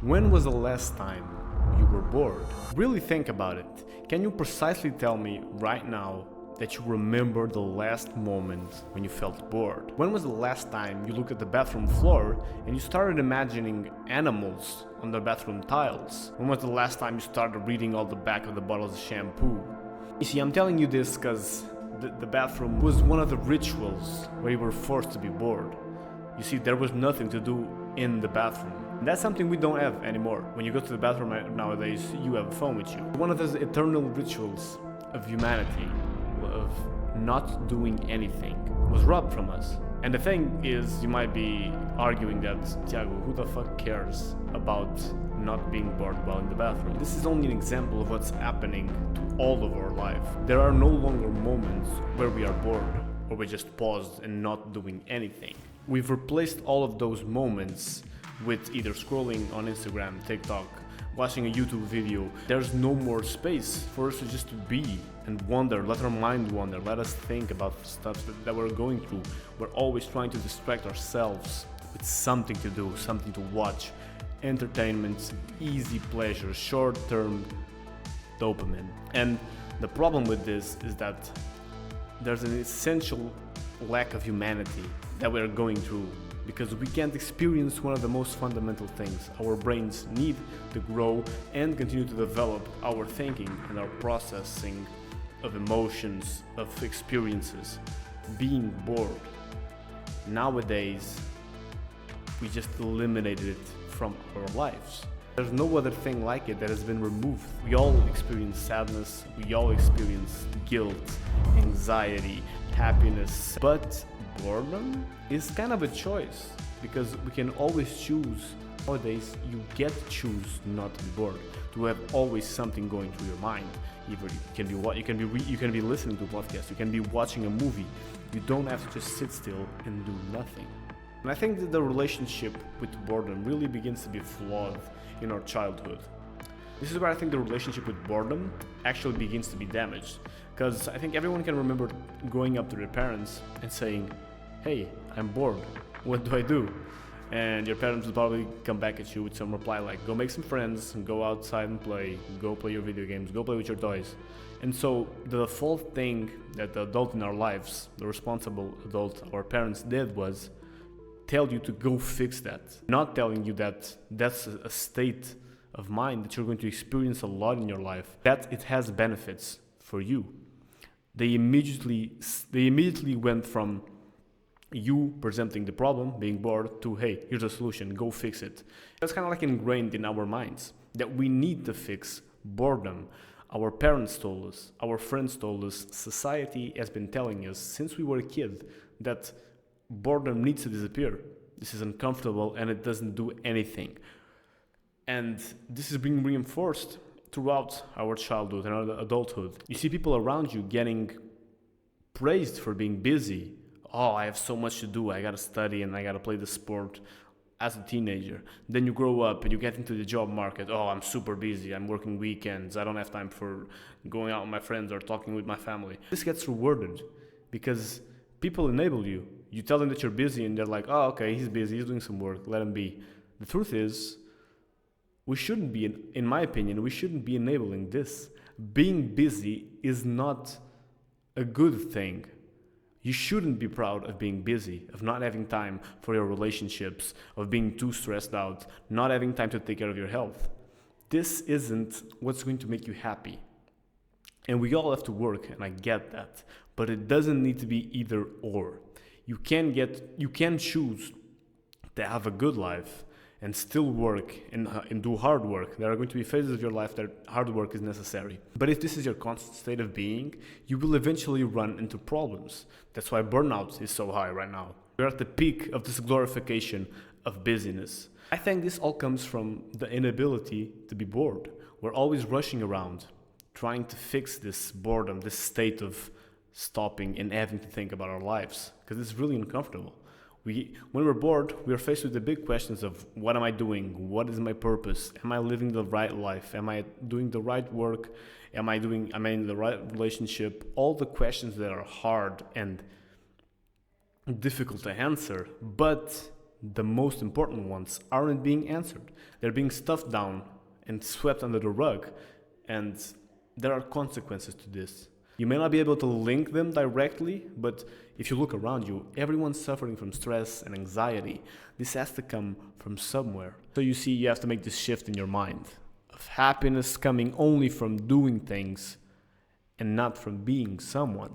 When was the last time you were bored? Really think about it. Can you precisely tell me right now that you remember the last moment when you felt bored? When was the last time you looked at the bathroom floor and you started imagining animals on the bathroom tiles? When was the last time you started reading all the back of the bottles of shampoo? You see, I'm telling you this because the bathroom was one of the rituals where you were forced to be bored. You see, there was nothing to do in the bathroom. That's something we don't have anymore. When you go to the bathroom nowadays, you have a phone with you. One of those eternal rituals of humanity, of not doing anything, was robbed from us. And the thing is, you might be arguing that, Thiago, who the fuck cares about not being bored while in the bathroom? This is only an example of what's happening to all of our life. There are no longer moments where we are bored, or we just paused and not doing anything. We've replaced all of those moments with either scrolling on Instagram, TikTok, watching a YouTube video. There's no more space for us to just be and wonder, let our mind wander, let us think about stuff that we're going through. We're always trying to distract ourselves with something to do, something to watch, entertainment, easy pleasure, short-term dopamine. And the problem with this is that there's an essential lack of humanity that we're going through, because we can't experience one of the most fundamental things. Our brains need to grow and continue to develop our thinking and our processing of emotions, of experiences. Being bored. Nowadays, we just eliminated it from our lives. There's no other thing like it that has been removed. We all experience sadness, we all experience guilt, anxiety, happiness, but boredom is kind of a choice, because we can always choose. Nowadays, you get to choose not to be bored, to have always something going through your mind. Either you can be listening to a podcast, you can be watching a movie. You don't have to just sit still and do nothing. And I think that the relationship with boredom really begins to be flawed in our childhood. This is where I think the relationship with boredom actually begins to be damaged. Because I think everyone can remember going up to their parents and saying, "Hey, I'm bored, what do I do?" And your parents will probably come back at you with some reply like, "Go make some friends, go outside and play, go play your video games, go play with your toys." And so the default thing that the adult in our lives, the responsible adult our parents did, was tell you to go fix that. Not telling you that that's a state of mind that you're going to experience a lot in your life, that it has benefits for you. They immediately went from you presenting the problem, being bored, to, "Hey, here's a solution, go fix it." That's kind of like ingrained in our minds that we need to fix boredom. Our parents told us, our friends told us, society has been telling us since we were a kid that boredom needs to disappear. This is uncomfortable and it doesn't do anything. And this is being reinforced throughout our childhood and our adulthood. You see people around you getting praised for being busy. "Oh, I have so much to do, I gotta study and I gotta play the sport," as a teenager. Then you grow up and you get into the job market. "Oh, I'm super busy, I'm working weekends, I don't have time for going out with my friends or talking with my family." This gets rewarded because people enable you. You tell them that you're busy and they're like, "Oh, okay, he's busy, he's doing some work, let him be." The truth is, we shouldn't be, in my opinion, we shouldn't be enabling this. Being busy is not a good thing. You shouldn't be proud of being busy, of not having time for your relationships, of being too stressed out, not having time to take care of your health. This isn't what's going to make you happy. And we all have to work, and I get that. But it doesn't need to be either or. You can choose to have a good life and still work and do hard work. There are going to be phases of your life that hard work is necessary. But if this is your constant state of being, you will eventually run into problems. That's why burnout is so high right now. We're at the peak of this glorification of busyness. I think this all comes from the inability to be bored. We're always rushing around, trying to fix this boredom, this state of stopping and having to think about our lives, because it's really uncomfortable. When we're bored, we are faced with the big questions of, what am I doing? What is my purpose? Am I living the right life? Am I doing the right work? Am I in the right relationship? All the questions that are hard and difficult to answer, but the most important ones aren't being answered. They're being stuffed down and swept under the rug, and there are consequences to this. You may not be able to link them directly, but if you look around you, everyone's suffering from stress and anxiety. This has to come from somewhere. So you see, you have to make this shift in your mind of happiness coming only from doing things and not from being someone.